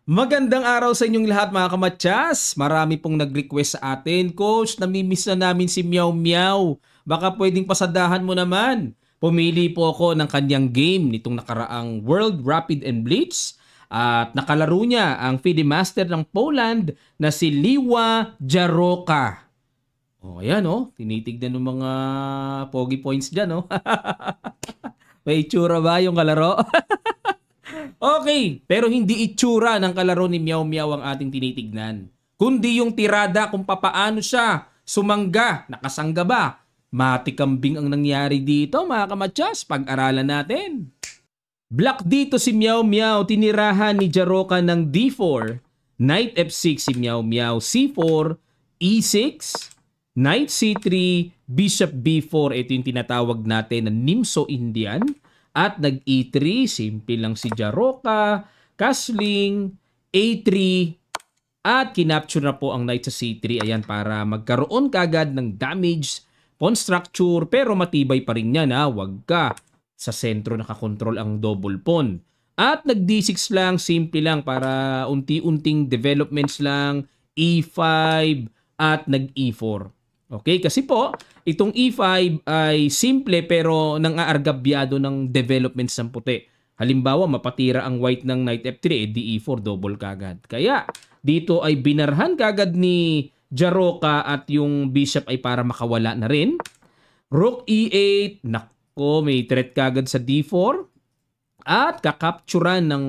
Magandang araw sa inyong lahat mga kamatyas. Marami pong nag-request sa atin. Coach, namimiss na namin si Meow Meow. Baka pwedeng pasadahan mo naman. Pumili po ako ng kanyang game nitong nakaraang World Rapid and Blitz. At nakalaro niya ang FIDE Master ng Poland na si Liwa Jaroka. Ayan tinitignan ng mga pogi points dyan May itsura ba yung kalaro? Okay, pero hindi itsura ng kalaro ni Meow Meow ang ating tinitignan. Kundi yung tirada kung papaano siya sumangga, nakasangga ba. Matikambing ang nangyari dito mga kamatyas, pag-aralan natin. Black dito si Meow Meow, tinirahan ni Jaroka ng D4, Knight F6 si Meow Meow, C4, E6, Knight C3, Bishop B4, ito yung tinatawag natin na Nimso Indian. At nag-E3, simple lang si Jaroka, castling, A3, at kinapture na po ang knight sa C3. Ayan, para magkaroon kagad ng damage, pawn structure, pero matibay pa rin yan Huwag ka sa sentro nakakontrol ang double pawn. At nag-D6 lang, simple lang, para unti-unting developments lang, E5, at nag-E4. Okay, kasi po, itong E5 ay simple pero nang-aargabyado ng developments ng puti. Halimbawa, mapatira ang white ng knight F3, edi E4, double kagad. Kaya, dito ay binarhan kagad ni Jaroka at yung bishop ay para makawala na rin. Rook E8, nako, may threat kagad sa D4. At kakapturan ng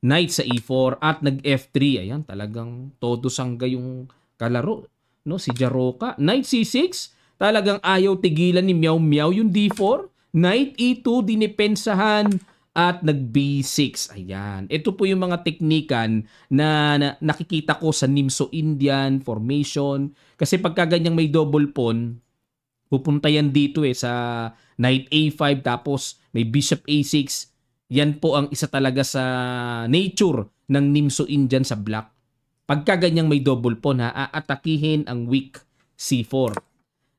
knight sa E4 at nag-F3. Ayan, talagang todo sangga yung kalaro. Si Jaroka. Knight C6, talagang ayaw tigilan ni Meow Meow yung D4. Knight E2, dinipensahan at nag-B6. Ayan. Ito po yung mga teknikan na nakikita ko sa Nimso Indian formation. Kasi pagka ganyang may double pawn, pupunta yan dito sa Knight A5 tapos may Bishop A6. Yan po ang isa talaga sa nature ng Nimso Indian sa black. Pagka ganyang may double pawn aatakihin ang weak C4.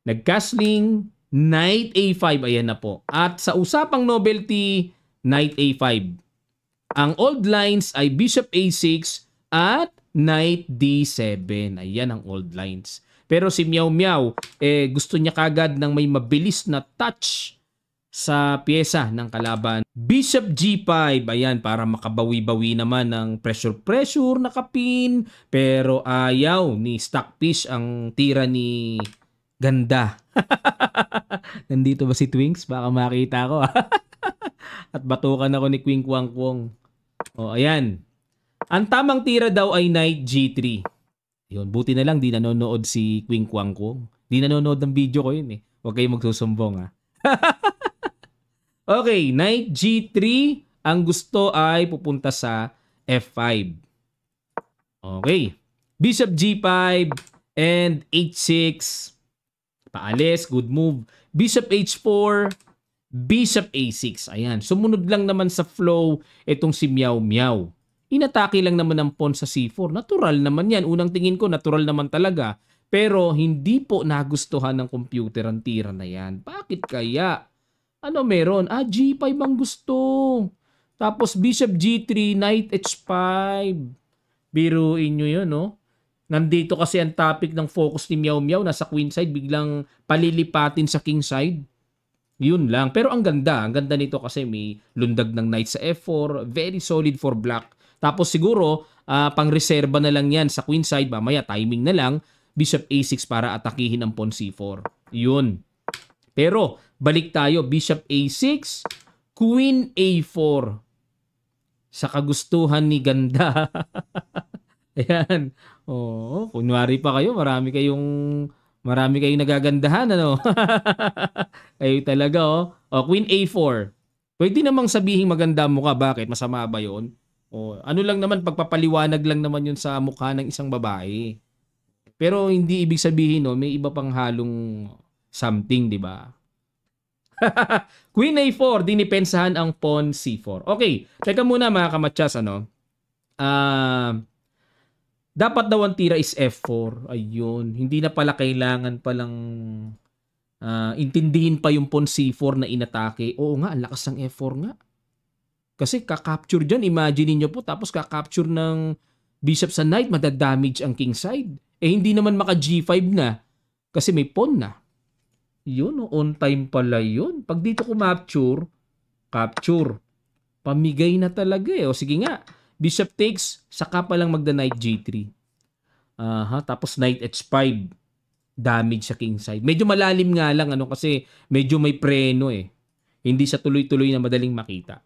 Nag-castling, Knight A5, ayan na po. At sa usapang novelty, Knight A5. Ang old lines ay Bishop A6 at Knight D7. Ayan ang old lines. Pero si Meow Meow, gusto niya kagad ng may mabilis na touch sa pyesa ng kalaban. Bishop G5, ayan, para makabawi-bawi naman ng pressure na kapin. Pero ayaw ni Stockfish ang tira ni Ganda. Nandito ba si Twinks? Baka makita ko. At batukan ako ni Queen Kwang Kwong. Ayan. Ang tamang tira daw ay Knight G3. Yun, buti na lang di nanonood si Queen Kwang Kwong. Di nanonood ng video ko yun Huwag kayong magsusumbong Okay, Knight G3, ang gusto ay pupunta sa F5. Okay. Bishop G5 and H6. Paalis, good move. Bishop H4, Bishop A6. Ayan, sumunod lang naman sa flow itong si Meow Meow. Inatake lang naman ang pawn sa C4. Natural naman yan. Unang tingin ko, natural naman talaga. Pero hindi po nagustuhan ng computer ang tira na yan. Bakit kaya? Ano meron? G5 ang gusto. Tapos Bishop G3, Knight H5. Biruin nyo yun, Nandito kasi ang topic ng focus ni Meow Meow. Nasa queen side, biglang palilipatin sa king side. Yun lang. Pero ang ganda. Ang ganda nito kasi may lundag ng knight sa F4. Very solid for black. Tapos siguro, pang-reserva na lang yan sa queen side. Mamaya, timing na lang. Bishop A6 para atakihin ang pawn C4. Yun. Pero, balik tayo. Bishop A6, Queen A4. Sa kagustuhan ni Ganda. Ayan. Kunwari pa kayo, marami kayong nagagandahan, Kayo talaga, Queen A4. Pwede namang sabihin maganda mukha. Bakit? Masama ba yun? Ano lang naman, pagpapaliwanag lang naman yun sa mukha ng isang babae. Pero hindi ibig sabihin, may iba pang halong something, di ba? Queen A4, dinipensahan ang pawn C4. Okay, teka muna mga kamatsas, dapat daw ang tira is F4. Ayun, hindi na pala kailangan palang intindihin pa yung pawn C4 na inatake. Oo nga, ang lakas ng F4 nga. Kasi kakapture dyan, imagine niyo po, tapos kakapture ng bishop sa knight, madadamage ang king side. Eh hindi naman maka G5 na, kasi may pawn na. Yun, on time pala yun. Pag dito capture, pamigay na talaga eh. O sige nga, bishop takes, saka pa lang magda knight G3. Tapos knight H5. Damage sa king side. Medyo malalim nga lang kasi medyo may preno eh. Hindi siya tuloy-tuloy na madaling makita.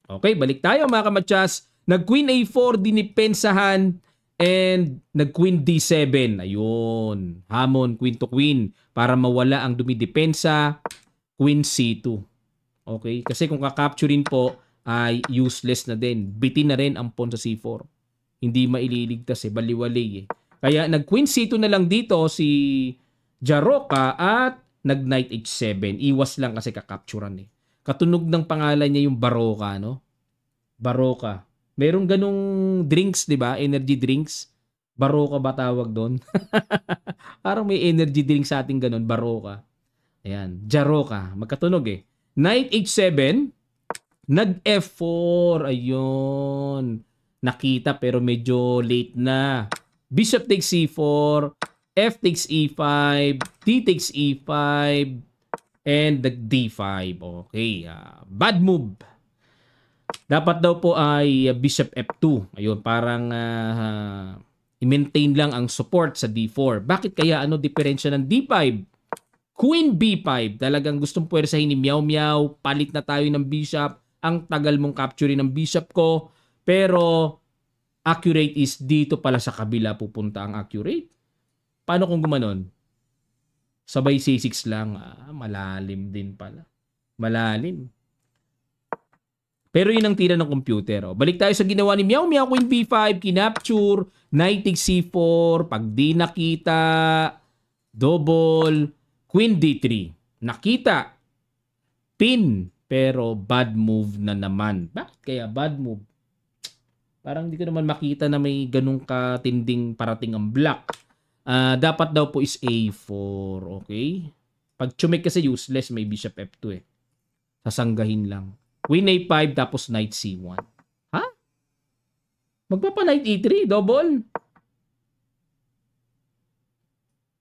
Okay, balik tayo mga kamatsas. Nag-queen A4, dinipensahan, and nag-queen D7. Ayun. Hamon, queen to queen. Para mawala ang dumidepensa. Queen C2. Okay, kasi kung kakapturin po, ay useless na din. Bitin na rin ang pawn sa C4. Hindi maililigtas baliwalay eh. Kaya nag-queen C2 na lang dito si Jaroka at nag-knight H7. Iwas lang kasi kakapturan eh. Katunog ng pangalan niya yung Baroka, no? Baroka. Merong ganung drinks, di ba? Energy drinks. Baroka ba tawag doon? Parang may energy drinks sa ating ganun. Baroka. Ayan. Jaroka. Magkatunog eh. Knight H7. Nag-F4. Ayun. Nakita pero medyo late na. Bishop takes C4. F takes E5. T takes E5. And the D5. Okay. Bad move. Dapat daw po ay Bishop F2. Ayun, parang i-maintain lang ang support sa D4. Bakit kaya diferensya ng D5? Queen B5. Talagang gustong puwersahin ni Meow Meow. Palit na tayo ng bishop. Ang tagal mong capturing ng bishop ko. Pero accurate is dito pala sa kabila pupunta ang accurate. Paano kung gumanon? Sabay C6 lang. Malalim din pala. Malalim. Pero yun ang tira ng computer. Balik tayo sa ginawa ni Meow Meow. Queen B5, kinapture, knight takes C4, pag di nakita, double, Queen D3. Nakita, pin, pero bad move na naman. Bakit kaya bad move? Parang hindi ko naman makita na may ganung katinding parating ang black. Dapat daw po is A4, okay? Pag chumik kasi useless, may bishop F2 eh. Sasanggahin lang. Queen A5 tapos knight C1. Ha? Magpapa knight E3, double.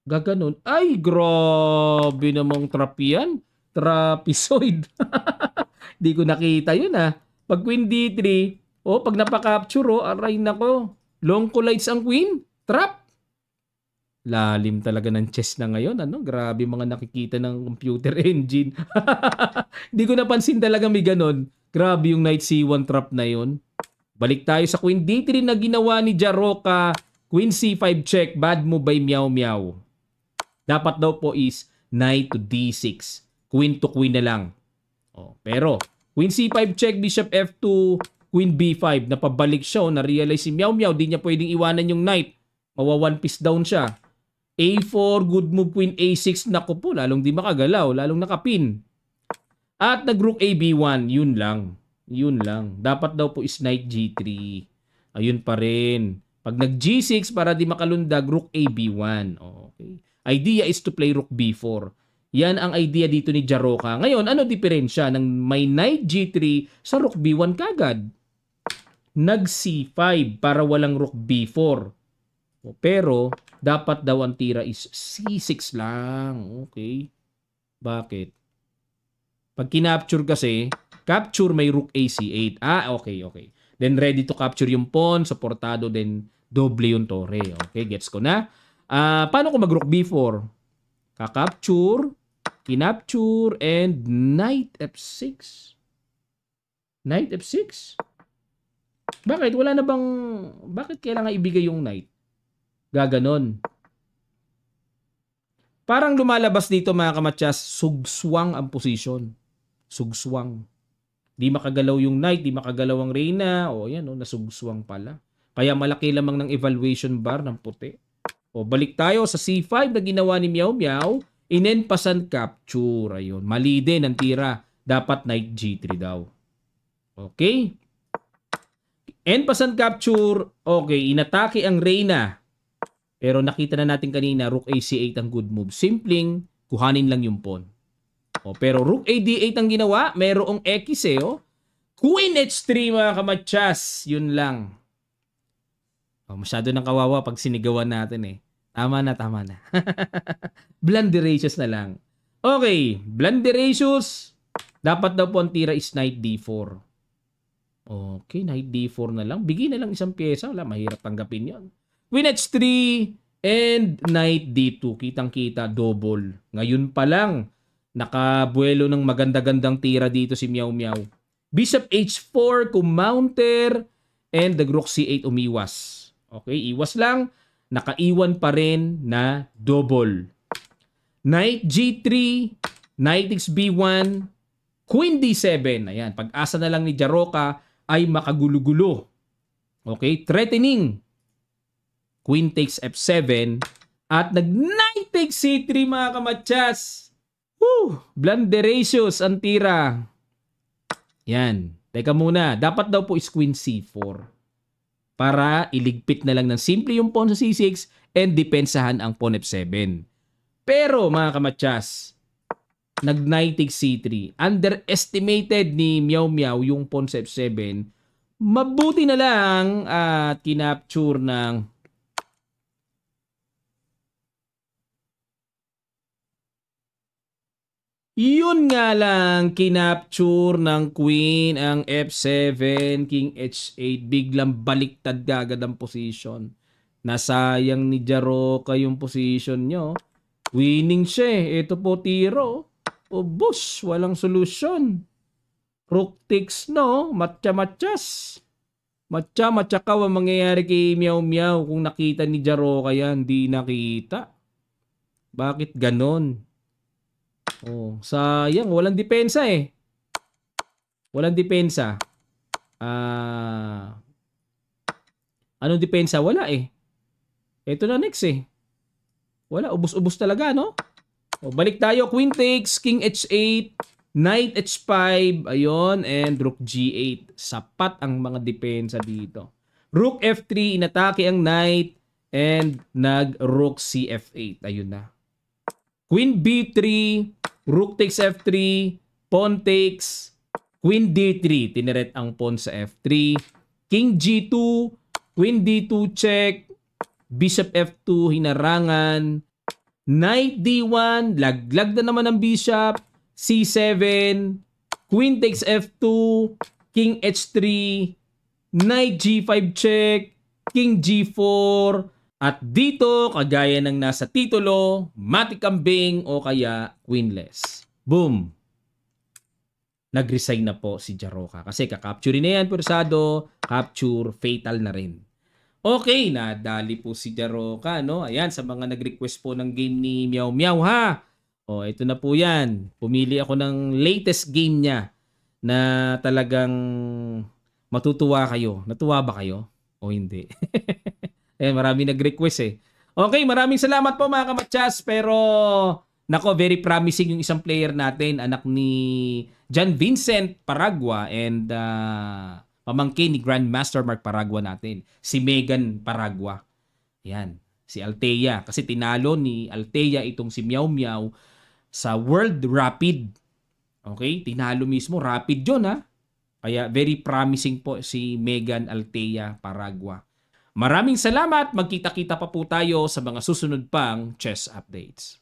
Gaganon. Ay, grabe namang trap yan. Trapezoid. Di ko nakita yun Pag queen D3, pag napaka-capture, aray nako. Long collides ang queen. Trap. Lalim talaga ng chess na ngayon. Grabe mga nakikita ng computer engine. Hindi ko napansin talaga may ganon. Grabe yung knight C1 trap na yon. Balik tayo sa queen D3 na ginawa ni Jaroka. Queen C5 check. Bad move by Meow Meow. Dapat daw po is knight to D6. Queen to queen na lang. Pero queen C5 check, bishop F2, queen B5. Napabalik siya. Na-realize si Meow Meow. Di niya pwedeng iwanan yung knight. Mawa one piece down siya. A4, good move, queen A6. Naku po, lalong di makagalaw. Lalong nakapin. At nag-rook AB1. Yun lang. Yun lang. Dapat daw po is knight G3. Ayun pa rin. Pag nag-G6 para di makalundag, rook AB1. Okay. Idea is to play rook B4. Yan ang idea dito ni Jaroka. Ngayon, ano diferensya ng may knight G3 sa rook B1 kagad? Nag-C5 para walang rook B4. Pero, dapat daw ang tira is C6 lang. Okay. Bakit? Pag kinapture kasi, capture may rook AC8. Okay. Then ready to capture yung pawn, supportado, then doble yung torre. Okay, gets ko na. Paano kung mag-rook B4? Kakapture, kinapture, and knight F6. Knight F6? Bakit? Bakit kailangan ibigay yung knight? Gaganon. Parang lumalabas dito mga kamatsas, sugswang ang position. Sugswang. Di makagalaw yung knight, di makagalaw ang reyna. Yan nasugswang pala. Kaya malaki lamang ng evaluation bar ng puti. Balik tayo sa C5 na ginawa ni Meow Meow. Inenpasan capture. Ayun. Mali din ang tira. Dapat knight G3 daw. Okay. Enpasan capture. Okay. Inatake ang reyna. Pero nakita na natin kanina, rook AC8 ang good move. Simpleng, kuhanin lang yung pawn. Pero rook AD8 ang ginawa. Merong X Queen H3 mga kamatsas. Yun lang. Oh, masyado nang kawawa pag sinigawan natin eh. Tama na, tama na. Blunderacious na lang. Okay, Blunderacious. Dapat daw po ang tira is Knight D4. Okay, Knight D4 na lang. Bigay na lang isang pyesa. Wala, mahirap tanggapin yon. Queen H3 and Knight D2. Kitang-kita, double. Ngayon pa lang, nakabuelo ng maganda-gandang tira dito si Meow Meow. Bishop H4, kumounter, and the Rook C8 umiwas. Okay, iwas lang. Nakaiwan pa rin na double. Knight G3, Knight XB1, Queen D7. Ayan, pag-asa na lang ni Jaroka ay makagulo-gulo. Okay, threatening. Queen takes F7 at nag-Knight takes C3 mga kamatsas. Woo! Blunderacious ang tira. Yan. Teka muna. Dapat daw po is Queen C4. Para iligpit na lang ng simple yung pawn sa C6 and depensahan ang pawn F7. Pero mga kamatsas, nag-Knight takes C3. Underestimated ni Meow Meow yung pawn sa F7. Mabuti na lang at kinapture ng yun nga lang, kinapture ng Queen ang F7, King H8, biglang baliktad agad ang position. Nasayang ni Jaroka yung position nyo. Winning siya eh. Ito po tiro. O bush, walang solusyon. Rook takes no, matcha-matchas. Matcha-matcha ka ang mangyayari kay Meow Meow kung nakita ni Jaroka yan. Di nakita. Bakit ganon? Oh, sayang, walang depensa eh. Walang depensa. Anong depensa? Wala eh. Ito na next eh. Wala, ubos-ubos talaga, no? O, balik tayo. Queen takes, King H8, Knight H5, ayun, and Rook G8. Sapat ang mga depensa dito. Rook F3, inatake ang Knight, and nag-Rook CF8. Ayun na. Queen B3, Rook takes F3, Pawn takes, Queen D3, tineret ang pawn sa F3, King G2, Queen D2 check, Bishop F2 hinarangan, Knight D1, laglag na naman ang Bishop, C7, Queen takes F2, King H3, Knight G5 check, King G4, at dito, kagaya ng nasa titulo, matikambing o kaya queenless. Boom! Nag-resign na po si Jaroka. Kasi kakapture na yan, persado, capture, fatal na rin. Okay, nadali po si Jaroka, no? Ayan, sa mga nag-request po ng game ni Meow Meow, ha? O, ito na po yan. Pumili ako ng latest game niya na talagang matutuwa kayo. Natuwa ba kayo? O hindi? Eh, marami nag-request eh. Okay, maraming salamat po mga kamatsas. Pero, nako, very promising yung isang player natin. Anak ni John Vincent Paragua and pamangkin ni Grandmaster Mark Paragua natin. Si Megan Paragua. Yan, si Althea. Kasi tinalo ni Althea itong si Meow Meow sa World Rapid. Okay, tinalo mismo. Rapid yun ha. Kaya very promising po si Megan Althea Paragua. Maraming salamat. Magkita-kita pa po tayo sa mga susunod pang chess updates.